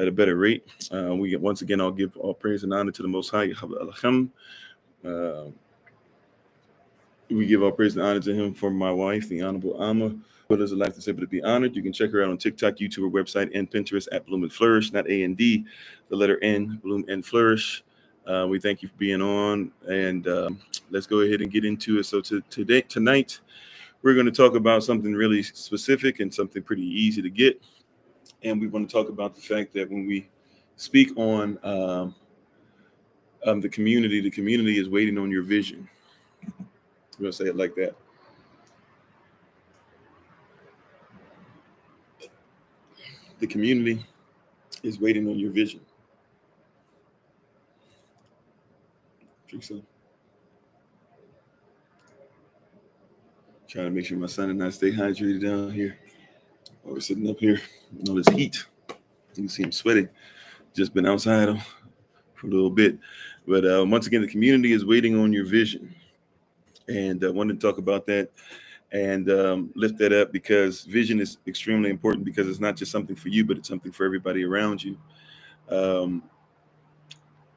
at a better rate. Once again, I'll give all praise and honor to the Most High. Uh, we give all praise and honor to him for my wife, the Honorable Amma. What does it like to say to be honored? You can check her out on TikTok, YouTube, or website, and Pinterest at Bloom and Flourish, not A and D, the letter N, Bloom and Flourish. We thank you for being on, and let's go ahead and get into it. So tonight, we're going to talk about something really specific and something pretty easy to get. And we want to talk about the fact that when we speak on the community is waiting on your vision. We're going to say it like that. The community is waiting on your vision. Drink some. Trying to make sure my son and I stay hydrated down here. While we're sitting up here in all this heat. You can see him sweating. Just been outside for a little bit. But once again, the community is waiting on your vision. And I wanted to talk about that and lift that up, because vision is extremely important, because it's not just something for you, but it's something for everybody around you.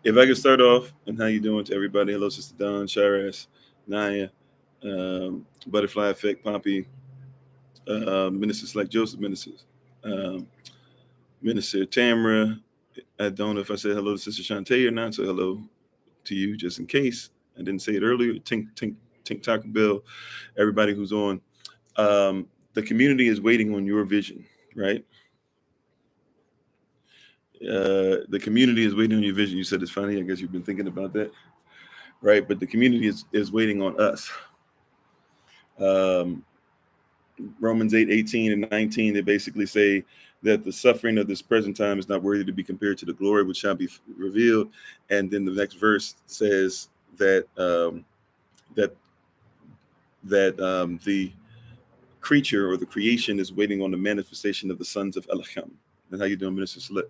If I could start off, and how you doing to everybody? Hello, Sister Dawn, Shiraz, Naya, Butterfly Effect, Poppy, Minister Select Joseph, Minister Tamara. I don't know if I said hello to Sister Shantae or not, so hello to you just in case. I didn't say it earlier. Tink Taco Bell, everybody who's on. The community is waiting on your vision, right? The community is waiting on your vision. You said it's funny. I guess you've been thinking about that, right? But the community is waiting on us. Romans 8:18 and 19, they basically say that the suffering of this present time is not worthy to be compared to the glory which shall be revealed. And then the next verse says that the creature or the creation is waiting on the manifestation of the sons of Elohim. And how you doing, Minister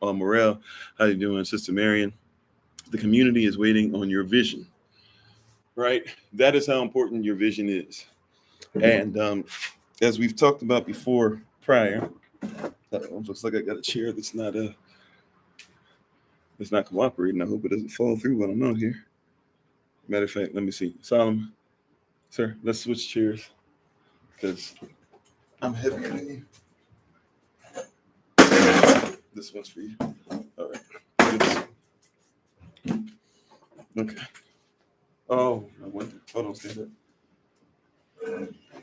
Morel? How you doing, Sister Marion? The community is waiting on your vision, right? That is how important your vision is. And as we've talked about before prior, looks like I got a chair that's not cooperating. I hope it doesn't fall through while I'm out here. Matter of fact, let me see. Solomon, sir, let's switch chairs, because I'm heavier than you. This one's for you. All right. Okay. Oh, I wonder. Hold on, stand up.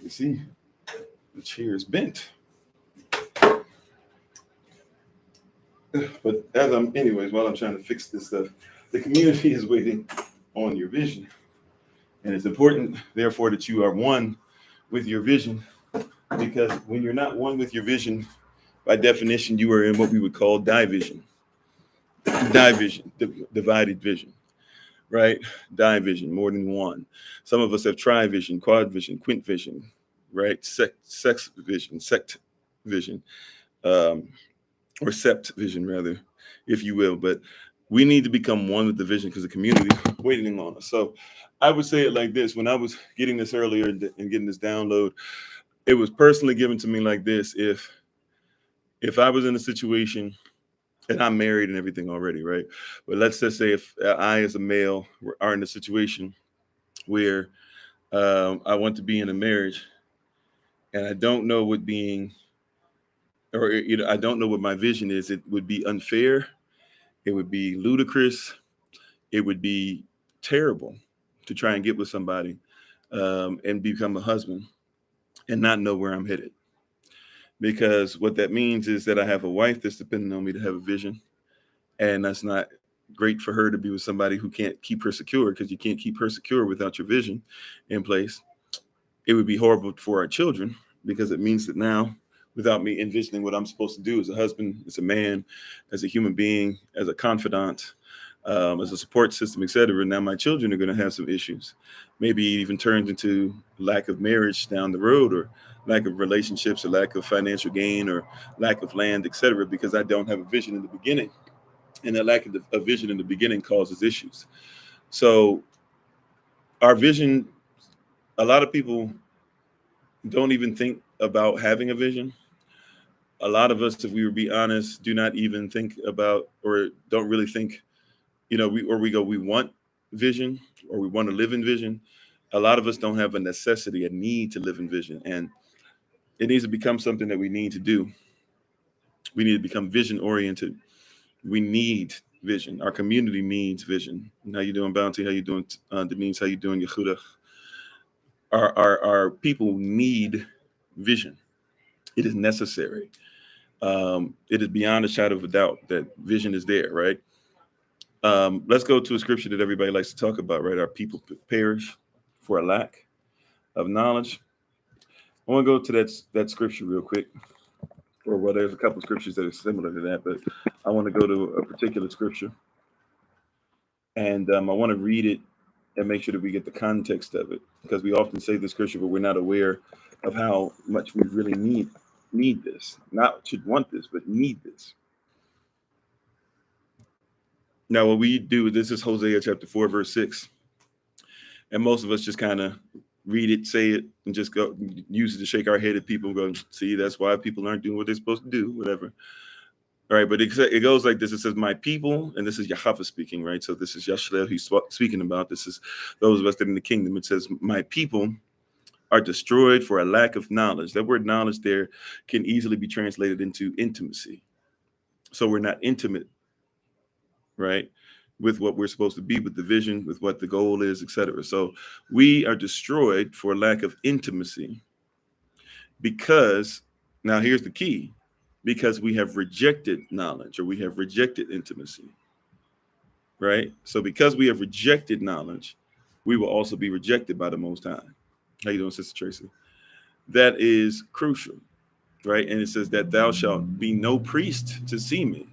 You see, the chair is bent. But while I'm trying to fix this stuff, the community is waiting on your vision. And it's important, therefore, that you are one with your vision, because when you're not one with your vision, by definition, you are in what we would call division, divided vision, right? Division, more than one. Some of us have trivision, quad vision, quint vision, right? Sex vision, sect vision, or sept vision, rather, if you will. But we need to become one with the vision, because the community is waiting on us. So I would say it like this. When I was getting this earlier and getting this download, it was personally given to me like this. If I was in a situation, and I'm married and everything already, right? But let's just say if I, as a male, are in a situation where I want to be in a marriage, and I don't know what I don't know what my vision is, it would be unfair. It would be ludicrous. It would be terrible to try and get with somebody and become a husband and not know where I'm headed. Because what that means is that I have a wife that's depending on me to have a vision. And that's not great for her to be with somebody who can't keep her secure, because you can't keep her secure without your vision in place. It would be horrible for our children, because it means that now, without me envisioning what I'm supposed to do as a husband, as a man, as a human being, as a confidant, as a support system, etc., now my children are going to have some issues. Maybe it even turns into lack of marriage down the road, or lack of relationships, or lack of financial gain, or lack of land, etc., because I don't have a vision in the beginning. And that lack of a vision in the beginning causes issues. So our vision, a lot of people don't even think about having a vision. A lot of us, if we were be honest, do not even think about or don't really think, we want vision or we want to live in vision. A lot of us don't have a necessity, a need to live in vision. And it needs to become something that we need to do. We need to become vision oriented. We need vision. Our community needs vision. How you doing, Bounty? How you doing, Denise? How you doing, Yehuda? Our people need vision. It is necessary. It is beyond a shadow of a doubt that vision is there, right? Let's go to a scripture that everybody likes to talk about, right? Our people perish for a lack of knowledge. I want to go to that scripture real quick. Or well, there's a couple of scriptures that are similar to that, but I want to go to a particular scripture, and I want to read it and make sure that we get the context of it, because we often say the scripture, but we're not aware of how much we really need this. Not should want this, but need this. Now, what we do, this is Hosea chapter 4, verse 6. And most of us just kind of read it, say it, and just go use it to shake our head at people and go, see, that's why people aren't doing what they're supposed to do, whatever. All right, but it goes like this. It says, my people, and this is Yahweh speaking, right? So this is Yashlel he's speaking about. This is those of us that are in the kingdom. It says, my people are destroyed for a lack of knowledge. That word knowledge there can easily be translated into intimacy. So we're not intimate, right, with what we're supposed to be, with the vision, with what the goal is, etc. So we are destroyed for lack of intimacy because, now here's the key, because we have rejected knowledge or we have rejected intimacy, right? So because we have rejected knowledge, we will also be rejected by the Most High. How you doing, Sister Tracy? That is crucial, right? And it says that thou shalt be no priest to see me,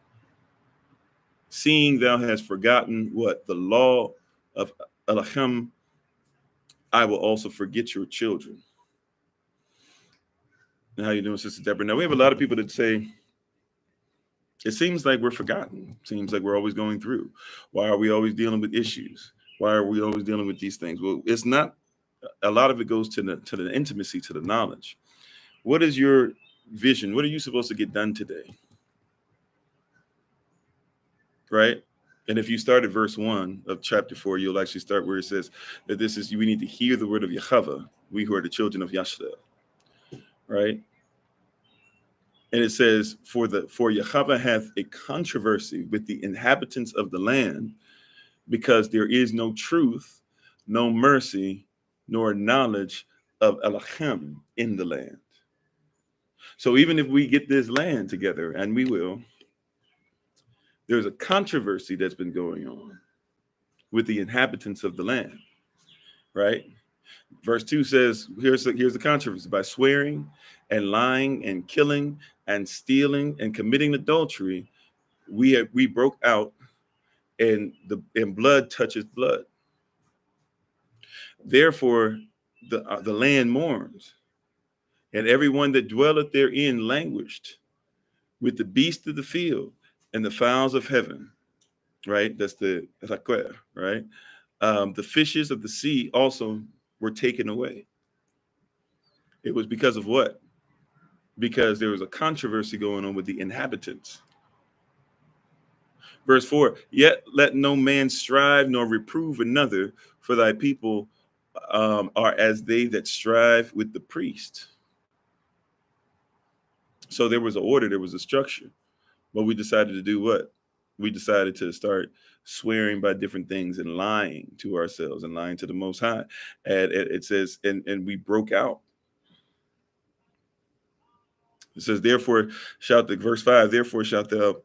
seeing thou hast forgotten what? The law of Elohim, I will also forget your children. How you doing, Sister Deborah? Now, we have a lot of people that say, it seems like we're forgotten. It seems like we're always going through. Why are we always dealing with issues? Why are we always dealing with these things? Well, it's not, a lot of it goes to the intimacy, to the knowledge. What is your vision? What are you supposed to get done today? Right? And if you start at verse 1 of chapter 4, you'll actually start where it says that we need to hear the word of Yahweh, we who are the children of Yashlel. Right? And it says, for Yahweh hath a controversy with the inhabitants of the land, because there is no truth, no mercy, nor knowledge of Elohim in the land. So even if we get this land together, and we will, there's a controversy that's been going on with the inhabitants of the land, right? Verse 2 says, here's the controversy. By swearing and lying and killing and stealing and committing adultery, we broke out, and blood touches blood. Therefore, the land mourns, and everyone that dwelleth therein languished, with the beasts of the field and the fowls of heaven. Right? That's the raquer, right? The fishes of the sea also were taken away. It was because of what? Because there was a controversy going on with the inhabitants. Verse 4, yet let no man strive nor reprove another, for thy people are as they that strive with the priest. So there was an order, there was a structure. But we decided to do what? We decided to start swearing by different things and lying to ourselves and lying to the Most High. And it says, and we broke out. It says, therefore verse 5, therefore shalt thou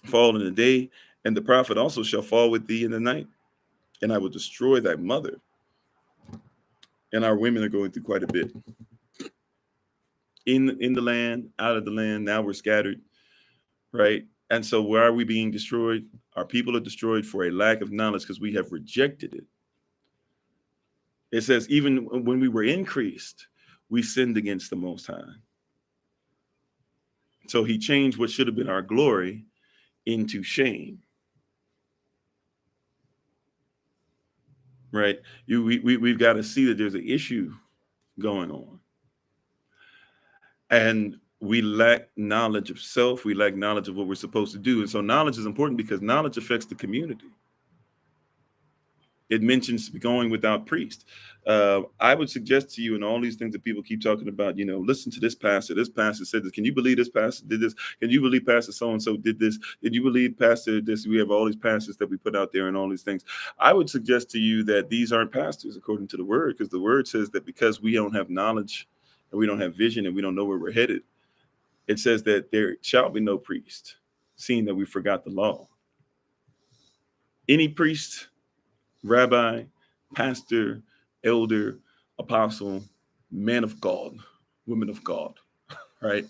fall in the day, and the prophet also shall fall with thee in the night, and I will destroy thy mother. And our women are going through quite a bit. In the land, out of the land, now we're scattered, right? And so why are we being destroyed? Our people are destroyed for a lack of knowledge because we have rejected it. It says, even when we were increased, we sinned against the Most High. So he changed what should have been our glory into shame. Right? We've got to see that there's an issue going on. And we lack knowledge of self. We lack knowledge of what we're supposed to do. And so knowledge is important because knowledge affects the community. It mentions going without priest. I would suggest to you, and all these things that people keep talking about, listen to this pastor. This pastor said this. Can you believe this pastor did this? Can you believe pastor so-and-so did this? Did you believe pastor this? We have all these pastors that we put out there and all these things. I would suggest to you that these aren't pastors according to the word, because the word says that because we don't have knowledge and we don't have vision and we don't know where we're headed, it says that there shall be no priest, seeing that we forgot the law. Any priest, rabbi, pastor, elder, apostle, man of God, woman of God, right?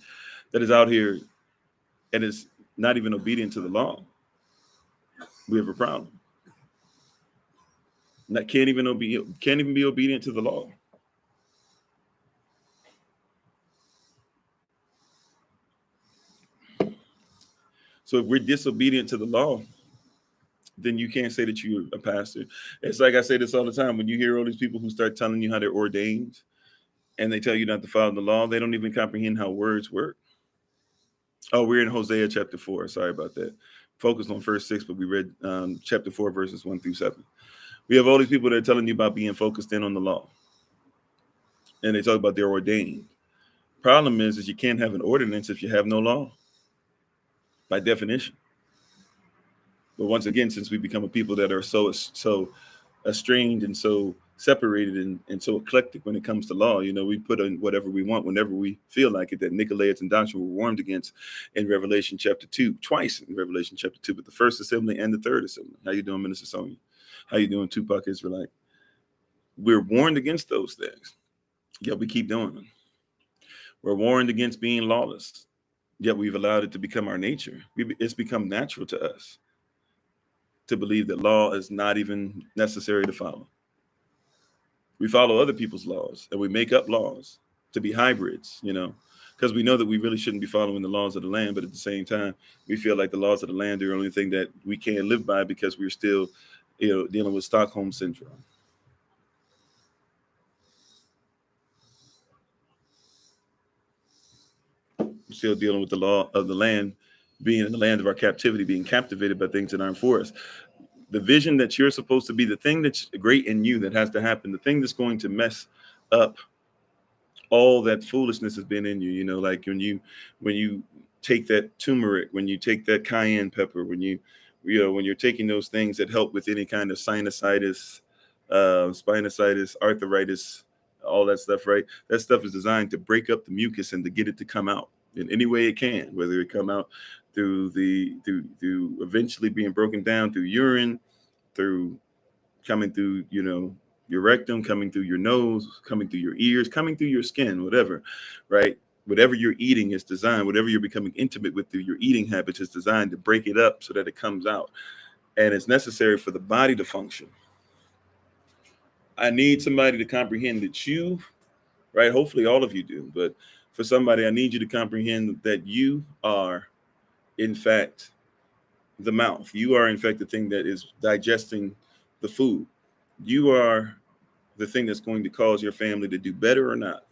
That is out here and is not even obedient to the law. We have a problem. That can't even be obedient to the law. So if we're disobedient to the law, then you can't say that you're a pastor. It's like I say this all the time. When you hear all these people who start telling you how they're ordained and they tell you not to follow the law, they don't even comprehend how words work. Oh, we're in Hosea chapter 4. Sorry about that. Focused on verse 6, but we read chapter 4, verses 1 through 7. We have all these people that are telling you about being focused in on the law. And they talk about they're ordained. Problem is you can't have an ordinance if you have no law, by definition. But once again, since we become a people that are so estranged and so separated and so eclectic when it comes to law, we put in whatever we want whenever we feel like it. That Nicolaitans and doctrine were warned against in Revelation chapter 2, twice in Revelation chapter 2, but the first assembly and the third assembly. How you doing, Minister Sonia? How you doing, Tupac Israelite? We're warned against those things, yet we keep doing them. We're warned against being lawless, yet we've allowed it to become our nature. It's become natural to us to believe that law is not even necessary to follow. We follow other people's laws and we make up laws to be hybrids, because we know that we really shouldn't be following the laws of the land. But at the same time, we feel like the laws of the land are the only thing that we can't live by because we're still, dealing with Stockholm syndrome. We're still dealing with the law of the land, being in the land of our captivity, being captivated by things that aren't for us. The vision that you're supposed to be, the thing that's great in you that has to happen, the thing that's going to mess up all that foolishness has been in you, like when you take that turmeric, when you take that cayenne pepper, when you're taking those things that help with any kind of sinusitis, spinositis, arthritis, all that stuff, right? That stuff is designed to break up the mucus and to get it to come out in any way it can, whether it come out through eventually being broken down through urine, through coming through, your rectum, coming through your nose, coming through your ears, coming through your skin, whatever, right? Whatever you're eating is designed, whatever you're becoming intimate with through your eating habits is designed to break it up so that it comes out. And it's necessary for the body to function. I need somebody to comprehend that you, right? Hopefully all of you do, but for somebody, I need you to comprehend that you are, in fact, the mouth. You are, in fact, the thing that is digesting the food. You are the thing that's going to cause your family to do better or not.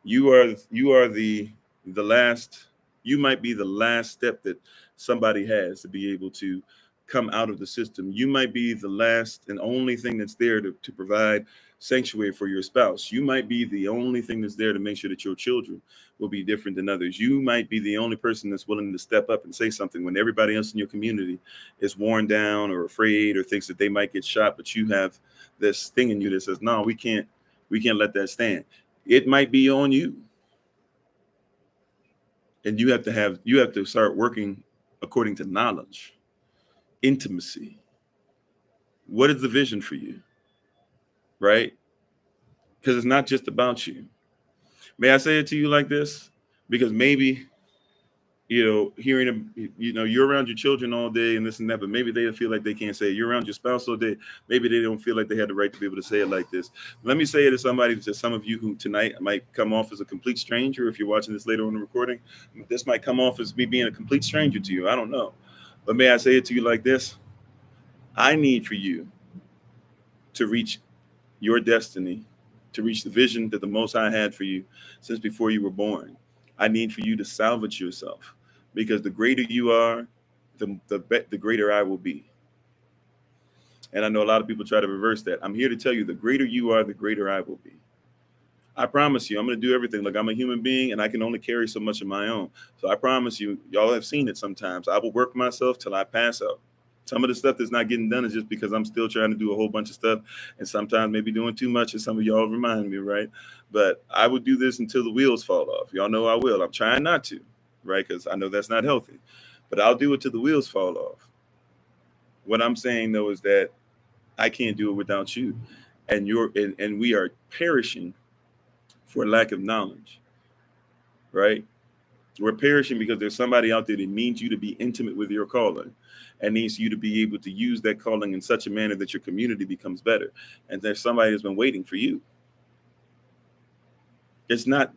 You are the last. You might be the last step that somebody has to be able to come out of the system. You might be the last and only thing that's there to provide sanctuary for your spouse. You might be the only thing that's there to make sure that your children will be different than others. You might be the only person that's willing to step up and say something when everybody else in your community is worn down or afraid or thinks that they might get shot, but you have this thing in you that says, no, we can't let that stand. It might be on you. And you have to start working according to knowledge, intimacy. What is the vision for you? Right? Because it's not just about you. May I say it to you like this? Because maybe, hearing them, you're around your children all day and this and that, but maybe they feel like they can't say it. You're around your spouse all day. Maybe they don't feel like they had the right to be able to say it like this. Let me say it to some of you who tonight might come off as a complete stranger. If you're watching this later on the recording, this might come off as me being a complete stranger to you. I don't know. But may I say it to you like this? I need for you to reach your destiny, to reach the vision that the Most High had for you since before you were born. I need for you to salvage yourself, because the greater you are, the greater I will be. And I know a lot of people try to reverse that. I'm here to tell you, the greater you are, the greater I will be. I promise you, I'm going to do everything. Like, I'm a human being and I can only carry so much of my own. So I promise you, y'all have seen it sometimes. I will work myself till I pass out. Some of the stuff that's not getting done is just because I'm still trying to do a whole bunch of stuff, and sometimes maybe doing too much, as some of y'all remind me, right? But I would do this until the wheels fall off. Y'all know I will. I'm trying not to, right? Because I know that's not healthy. But I'll do it till the wheels fall off. What I'm saying, though, is that I can't do it without you. And we are perishing for lack of knowledge, right? We're perishing because there's somebody out there that needs you to be intimate with your calling, and needs you to be able to use that calling in such a manner that your community becomes better. And there's somebody that's been waiting for you. It's not,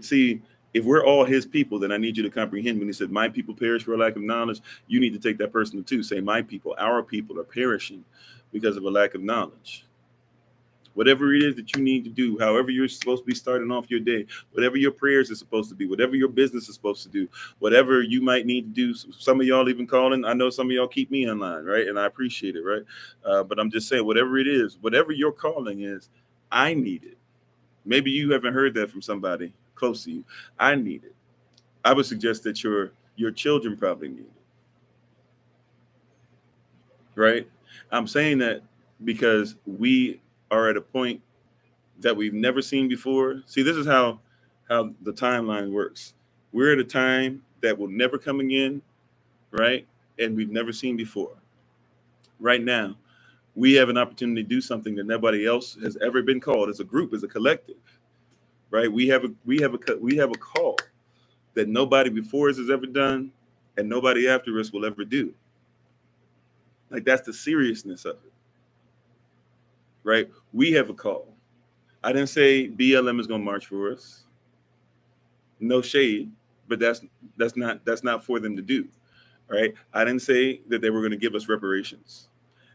see, if we're all his people, then I need you to comprehend when he said, my people perish for a lack of knowledge, you need to take that person too. Say, my people, our people are perishing because of a lack of knowledge. Whatever it is that you need to do, however you're supposed to be starting off your day, whatever your prayers are supposed to be, whatever your business is supposed to do, whatever you might need to do. Some of y'all even calling. I know some of y'all keep me in line, right? And I appreciate it, right? But I'm just saying, whatever it is, whatever your calling is, I need it. Maybe you haven't heard that from somebody close to you. I need it. I would suggest that your children probably need it, right? I'm saying that because we are at a point that we've never seen before. See, this is how the timeline works. We're at a time that will never come again, right? And we've never seen before. Right now, we have an opportunity to do something that nobody else has ever been called as a group, as a collective, right? We have a call that nobody before us has ever done, and nobody after us will ever do. Like, that's the seriousness of it, right? We have a call. I didn't say BLM is going to march for us. No shade, but that's not for them to do, right? I didn't say that they were going to give us reparations,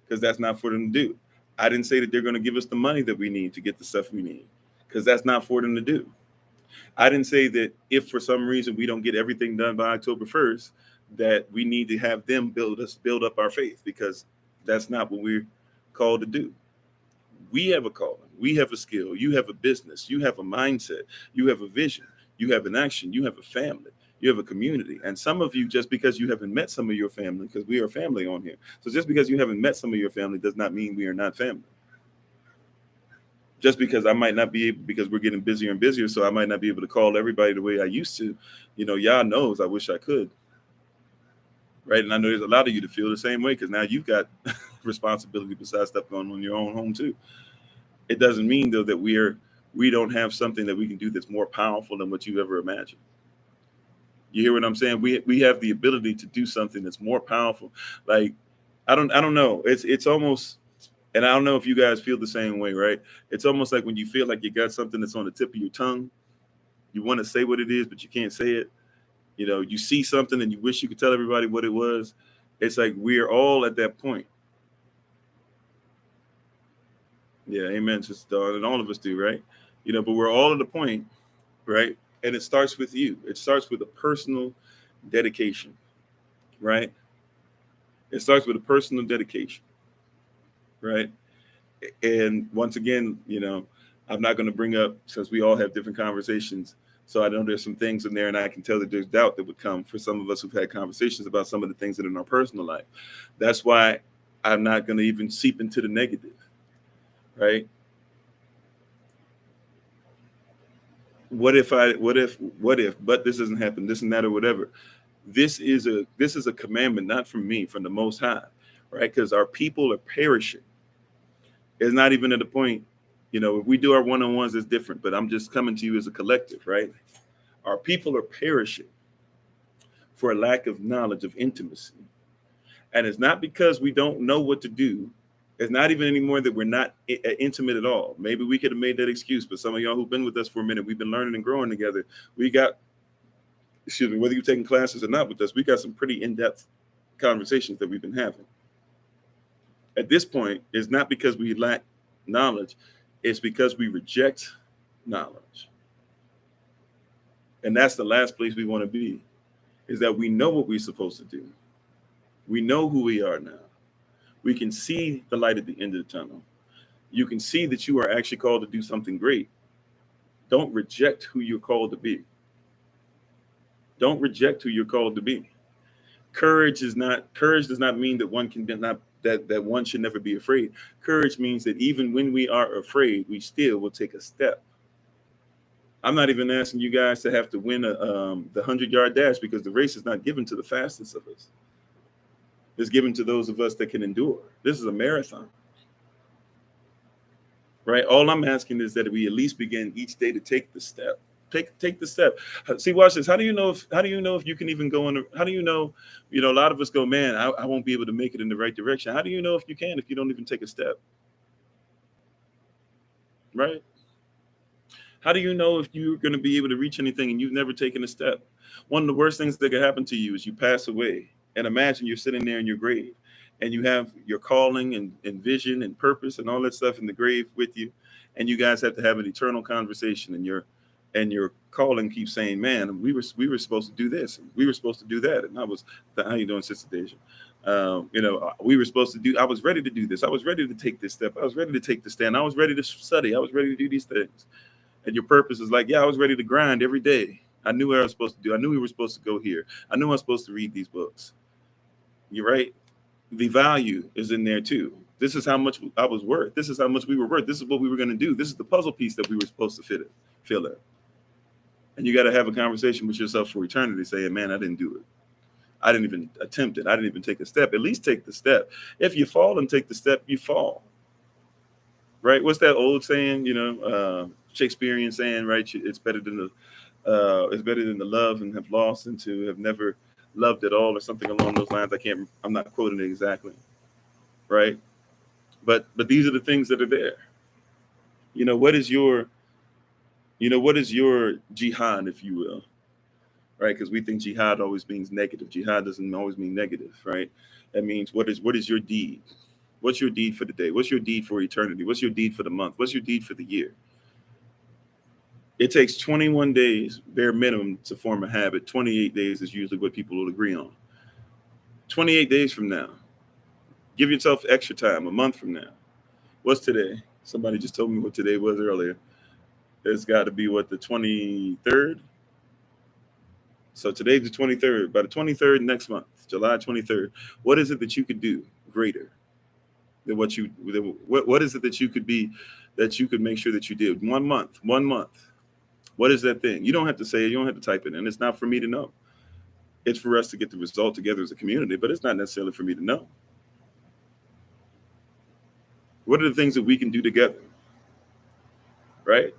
because that's not for them to do. I didn't say that they're going to give us the money that we need to get the stuff we need, because that's not for them to do. I didn't say that if for some reason we don't get everything done by October 1st, that we need to have them build up our faith, because that's not what we're called to do. We have a calling, we have a skill, you have a business, you have a mindset, you have a vision, you have an action, you have a family, you have a community. And some of you, just because you haven't met some of your family, because we are family on here. So just because you haven't met some of your family does not mean we are not family. Just because I might not be able, because we're getting busier and busier, so I might not be able to call everybody the way I used to. Y'all knows I wish I could. Right. And I know there's a lot of you to feel the same way, because now you've got responsibility besides stuff going on in your own home too. It doesn't mean though that we don't have something that we can do that's more powerful than what you ever imagined. You hear what I'm saying? We have the ability to do something that's more powerful. Like, I don't know. It's almost, and I don't know if you guys feel the same way, right? It's almost like when you feel like you got something that's on the tip of your tongue, you want to say what it is, but you can't say it. You see something and you wish you could tell everybody what it was. It's like we're all at that point. Yeah, amen, Sister Dawn, and all of us do, right? But we're all at the point, right? And it starts with you. It starts with a personal dedication, right? It starts with a personal dedication, right? And once again, I'm not going to bring up, since we all have different conversations. So I know there's some things in there, and I can tell that there's doubt that would come for some of us who've had conversations about some of the things that are in our personal life. That's why I'm not going to even seep into the negative, right? What if, but this doesn't happen, this and that, or whatever. This is a commandment, not from me, from the Most High, right? Because our people are perishing. It's not even at the point, if we do our one-on-ones, it's different, but I'm just coming to you as a collective, right? Our people are perishing for a lack of knowledge, of intimacy. And it's not because we don't know what to do. It's not even anymore that we're not intimate at all. Maybe we could have made that excuse, but some of y'all who've been with us for a minute, we've been learning and growing together. Whether you're taking classes or not with us, we got some pretty in-depth conversations that we've been having. At this point, it's not because we lack knowledge, it's because we reject knowledge. And that's the last place we want to be, is that we know what we're supposed to do. We know who we are now. We can see the light at the end of the tunnel. You can see that you are actually called to do something great. Don't reject who you're called to be. Don't reject who you're called to be. Courage does not mean that one can be not that one should never be afraid. Courage means that even when we are afraid, we still will take a step. I'm not even asking you guys to have to win the 100-yard dash, because the race is not given to the fastest of us. It's given to those of us that can endure. This is a marathon, right? All I'm asking is that we at least begin each day to take the step. Take the step. See, watch this. How do you know if you can even go in? How do you know? A lot of us go, man, I won't be able to make it in the right direction. How do you know if you can if you don't even take a step? Right? How do you know if you're going to be able to reach anything and you've never taken a step? One of the worst things that could happen to you is you pass away. And imagine you're sitting there in your grave and you have your calling and vision and purpose and all that stuff in the grave with you. And you guys have to have an eternal conversation, and your calling keeps saying, man, we were supposed to do this, and we were supposed to do that. And how you doing, Sister Deja? We were supposed to do, I was ready to do this. I was ready to take this step. I was ready to take the stand. I was ready to study. I was ready to do these things. And your purpose is like, yeah, I was ready to grind every day. I knew what I was supposed to do. I knew we were supposed to go here. I knew I was supposed to read these books. You're right. The value is in there too. This is how much I was worth. This is how much we were worth. This is what we were going to do. This is the puzzle piece that we were supposed to fill in. And you got to have a conversation with yourself for eternity, saying, man, I didn't do it. I didn't even attempt it. I didn't even take a step. At least take the step. If you fall and take the step, you fall. Right? What's that old saying? Shakespearean saying, right? It's better than the love and have lost than to have never loved at all, or something along those lines. I'm not quoting it exactly. Right? But these are the things that are there. What is your jihad, if you will? Right? Because we think jihad always means negative. Jihad doesn't always mean negative, right? That means what is your deed? What's your deed for the day? What's your deed for eternity? What's your deed for the month? What's your deed for the year? It takes 21 days, bare minimum, to form a habit. 28 days is usually what people will agree on. 28 days from now, give yourself extra time, a month from now. What's today? Somebody just told me what today was earlier. It's got to be the 23rd? So today's the 23rd. By the 23rd next month, July 23rd, what is it that you could do greater than what is it that you could be, that you could make sure that you did? 1 month. What is that thing? You don't have to say it. You don't have to type it in. It's not for me to know. It's for us to get the result together as a community, but it's not necessarily for me to know. What are the things that we can do together? Right?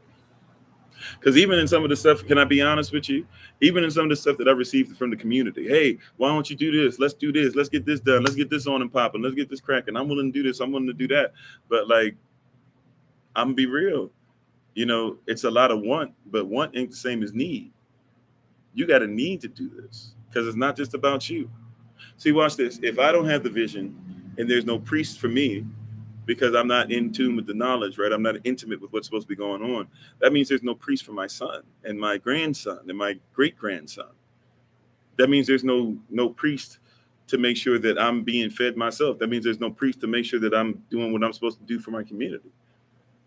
Because even in some of the stuff, can I be honest with you? Even in some of the stuff that I received from the community, hey, why don't you do this? Let's do this. Let's get this done. Let's get this on and popping. Let's get this cracking. I'm willing to do this. I'm willing to do that. But I'm gonna be real. It's a lot of want, but want ain't the same as need. You got a need to do this, because it's not just about you. See, watch this. If I don't have the vision and there's no priest for me, because I'm not in tune with the knowledge, right? I'm not intimate with what's supposed to be going on. That means there's no priest for my son and my grandson and my great-grandson. That means there's no priest to make sure that I'm being fed myself. That means there's no priest to make sure that I'm doing what I'm supposed to do for my community.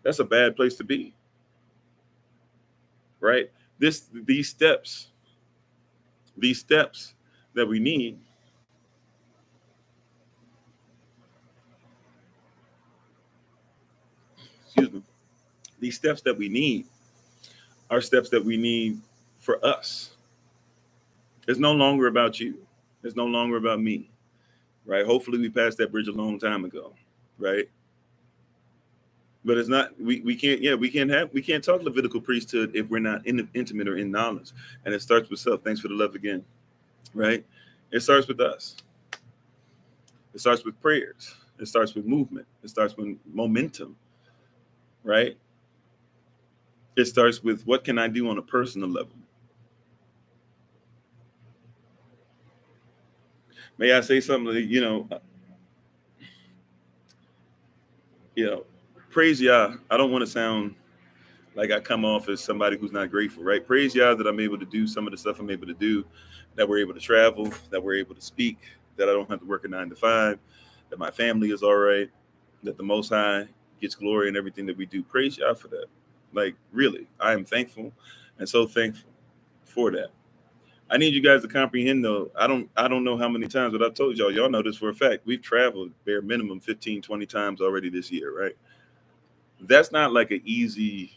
That's a bad place to be, right? These steps that we need, these steps that we need are steps that we need for us. It's no longer about you. It's no longer about me, right? Hopefully we passed that bridge a long time ago, right? But it's not, we can't talk Levitical priesthood if we're not intimate or in knowledge. And it starts with self. Thanks for the love again, right? It starts with us. It starts with prayers. It starts with movement. It starts with momentum, right? It starts with, what can I do on a personal level? May I say something? Praise Yah. I don't want to sound like I come off as somebody who's not grateful, right? Praise Yah that I'm able to do some of the stuff I'm able to do, that we're able to travel, that we're able to speak, that I don't have to work a 9 to 5, that my family is all right, that the Most High gets glory in everything that we do. Praise Yah for that. Like, really, I am thankful and so thankful for that. I need you guys to comprehend though. I don't know how many times, but I've told y'all know this for a fact. We've traveled bare minimum 15, 20 times already this year, right? That's not like an easy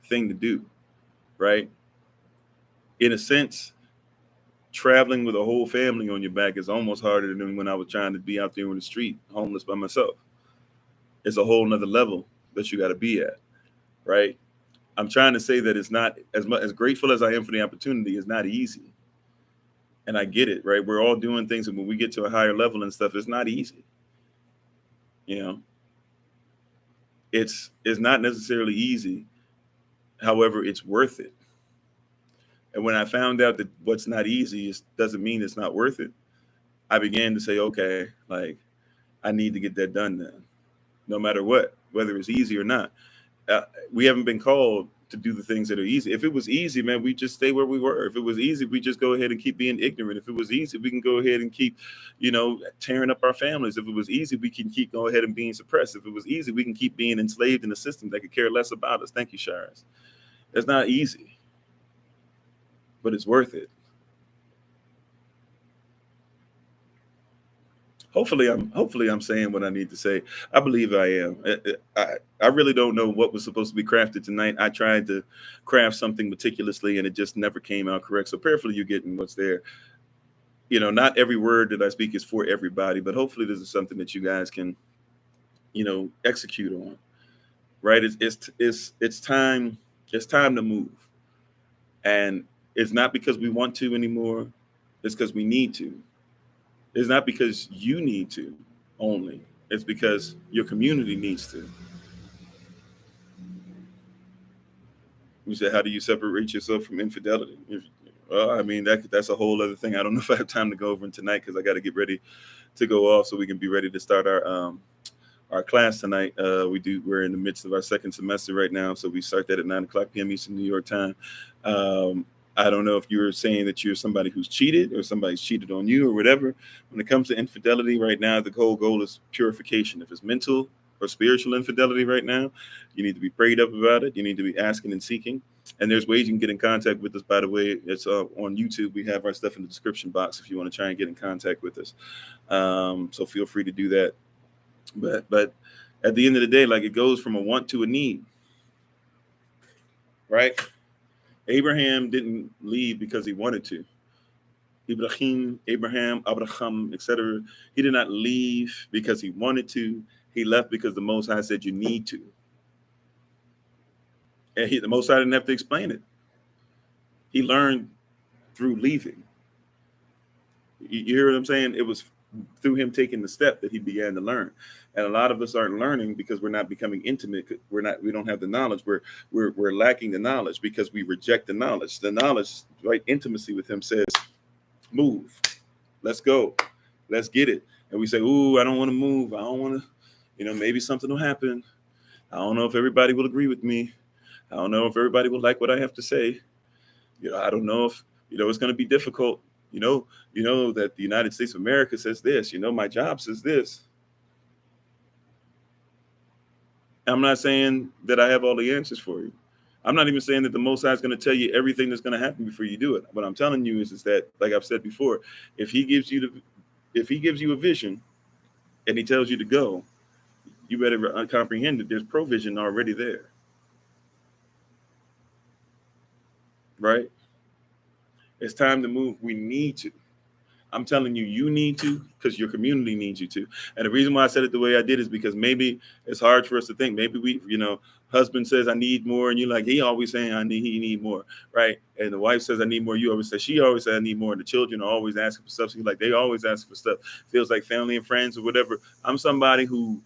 thing to do, right? In a sense, traveling with a whole family on your back is almost harder than when I was trying to be out there on the street, homeless by myself. It's a whole nother level that you got to be at, right? I'm trying to say that it's not as much as grateful as I am for the opportunity. It's not easy, and I get it, right? We're all doing things, and when we get to a higher level and stuff, it's not easy. You know, it's not necessarily easy. However, it's worth it. And when I found out that what's not easy doesn't mean it's not worth it, I began to say, okay, like I need to get that done then, no matter what, whether it's easy or not. We haven't been called to do the things that are easy. If it was easy, man, we just stay where we were. If it was easy, we just go ahead and keep being ignorant. If it was easy, we can go ahead and keep, tearing up our families. If it was easy, we can keep go ahead and being suppressed. If it was easy, we can keep being enslaved in a system that could care less about us. Thank you, Shires. It's not easy, but it's worth it. Hopefully I'm saying what I need to say. I believe I am. I really don't know what was supposed to be crafted tonight. I tried to craft something meticulously and it just never came out correct. So prayerfully you're getting what's there. Not every word that I speak is for everybody, but hopefully this is something that you guys can, execute on. Right? It's time. It's time to move, and it's not because we want to anymore. It's because we need to. It's not because you need to only. It's because your community needs to. You said, how do you separate yourself from infidelity? Well, I mean, that's a whole other thing. I don't know if I have time to go over it tonight because I got to get ready to go off so we can be ready to start our class tonight. We're in the midst of our second semester right now, so we start that at 9 o'clock p.m. Eastern New York time. I don't know if you're saying that you're somebody who's cheated or somebody's cheated on you or whatever. When it comes to infidelity right now, the whole goal is purification. If it's mental or spiritual infidelity right now, you need to be prayed up about it. You need to be asking and seeking. And there's ways you can get in contact with us, by the way. It's on YouTube. We have our stuff in the description box if you want to try and get in contact with us. So feel free to do that. But at the end of the day, like it goes from a want to a need, right? Abraham didn't leave because he wanted to. Abraham, etc. He did not leave because he wanted to. He left because the Most High said you need to. And the Most High didn't have to explain it. He learned through leaving. You hear what I'm saying? It was through him taking the step that he began to learn. And a lot of us aren't learning because we're not becoming intimate. We don't have the knowledge. We're lacking the knowledge because we reject the knowledge. The knowledge, right? Intimacy with him says, move, let's go, let's get it. And we say, ooh, I don't want to move. I don't want to, maybe something will happen. I don't know if everybody will agree with me. I don't know if everybody will like what I have to say. I don't know if, it's going to be difficult. You know that the United States of America says this, my job says this. I'm not saying that I have all the answers for you. I'm not even saying that the Most High is going to tell you everything that's going to happen before you do it. What I'm telling you is that, like I've said before, if he gives you a vision and he tells you to go, you better comprehend that there's provision already there. Right? It's time to move. We need to. I'm telling you, you need to because your community needs you to. And the reason why I said it the way I did is because maybe it's hard for us to think. Maybe we, husband says I need more, and you're like, he always saying he need more, right? And the wife says I need more. You always say she always says I need more. And the children are always asking for stuff. So they always ask for stuff. Feels like family and friends or whatever. I'm somebody who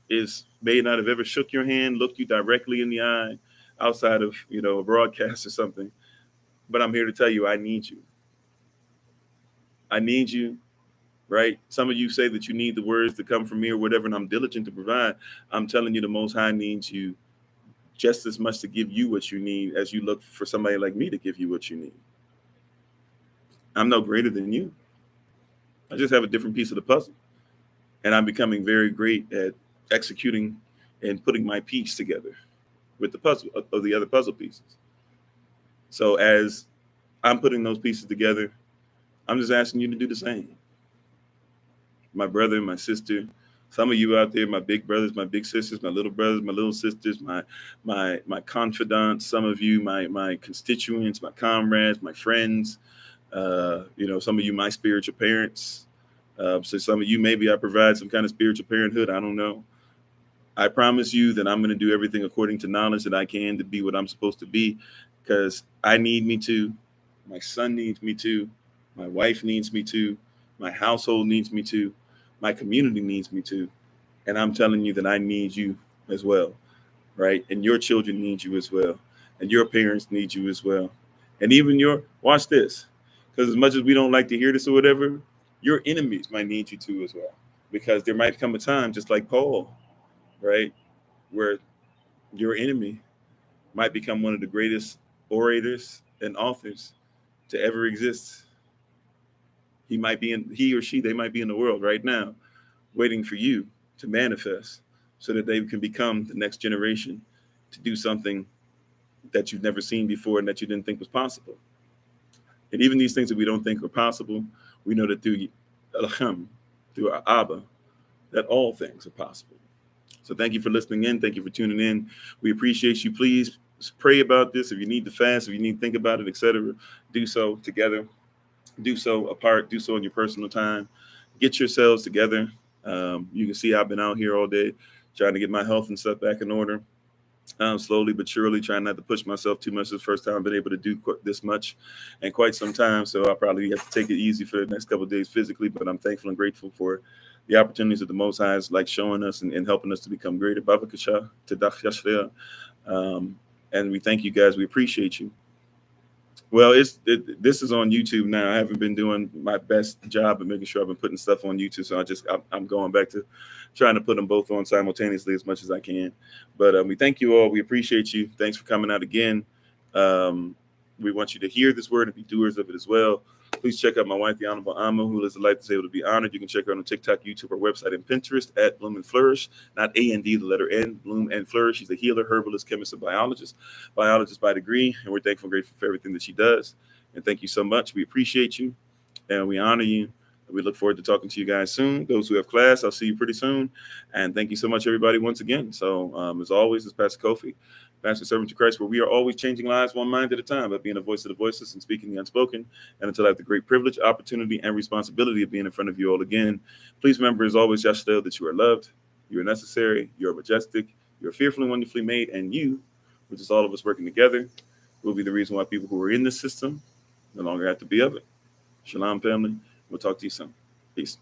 may not have ever shook your hand, looked you directly in the eye, outside of a broadcast or something. But I'm here to tell you, I need you. I need you, right? Some of you say that you need the words to come from me or whatever, and I'm diligent to provide. I'm telling you, the Most High needs you just as much to give you what you need as you look for somebody like me to give you what you need. I'm no greater than you. I just have a different piece of the puzzle. And I'm becoming very great at executing and putting my piece together with the puzzle of the other puzzle pieces. So as I'm putting those pieces together, I'm just asking you to do the same. My brother, my sister, some of you out there, my big brothers, my big sisters, my little brothers, my little sisters, my confidants, some of you, my constituents, my comrades, my friends, some of you, my spiritual parents. So some of you, maybe I provide some kind of spiritual parenthood. I don't know. I promise you that I'm going to do everything according to knowledge that I can to be what I'm supposed to be, because I need me to. My son needs me to. My wife needs me to. My household needs me to. My community needs me to. And I'm telling you that I need you as well, right? And your children need you as well. And your parents need you as well. And even watch this, because as much as we don't like to hear this or whatever, your enemies might need you too as well. Because there might come a time, just like Paul, right, where your enemy might become one of the greatest orators and authors to ever exist. He or she, they might be in the world right now, waiting for you to manifest so that they can become the next generation to do something that you've never seen before and that you didn't think was possible. And even these things that we don't think are possible, we know that through our Abba, that all things are possible. So thank you for listening in. Thank you for tuning in. We appreciate you. Please pray about this. If you need to fast, if you need to think about it, etc., do so together. Do so apart. Do so in your personal time. Get yourselves together. You can see I've been out here all day trying to get my health and stuff back in order. Slowly but surely, trying not to push myself too much. It's the first time I've been able to do this much in quite some time. So I'll probably have to take it easy for the next couple of days physically, but I'm thankful and grateful for the opportunities that the Most High is like showing us and helping us to become greater. And we thank you guys. We appreciate you. Well, this is on YouTube now. I haven't been doing my best job of making sure I've been putting stuff on YouTube. So I'm going back to trying to put them both on simultaneously as much as I can. But we thank you all. We appreciate you. Thanks for coming out again. We want you to hear this word and be doers of it as well. Please check out my wife, the Honorable Amma, who lives a life that's able to be honored. You can check her out on TikTok, YouTube, or website, and Pinterest at Bloom and Flourish. Not A-N-D, the letter N, Bloom and Flourish. She's a healer, herbalist, chemist, and biologist by degree. And we're thankful and grateful for everything that she does. And thank you so much. We appreciate you, and we honor you. We look forward to talking to you guys soon. Those who have class, I'll see you pretty soon. And thank you so much, everybody, once again. So as always, it's Pastor Kofi, Pastor Servant to Christ, where we are always changing lives one mind at a time by being a voice of the voiceless and speaking the unspoken. And until I have the great privilege, opportunity, and responsibility of being in front of you all again, please remember, as always, Yashtel, that you are loved, you are necessary, you are majestic, you are fearfully and wonderfully made, and you, which is all of us working together, will be the reason why people who are in this system no longer have to be of it. Shalom, family. We'll talk to you soon. Peace.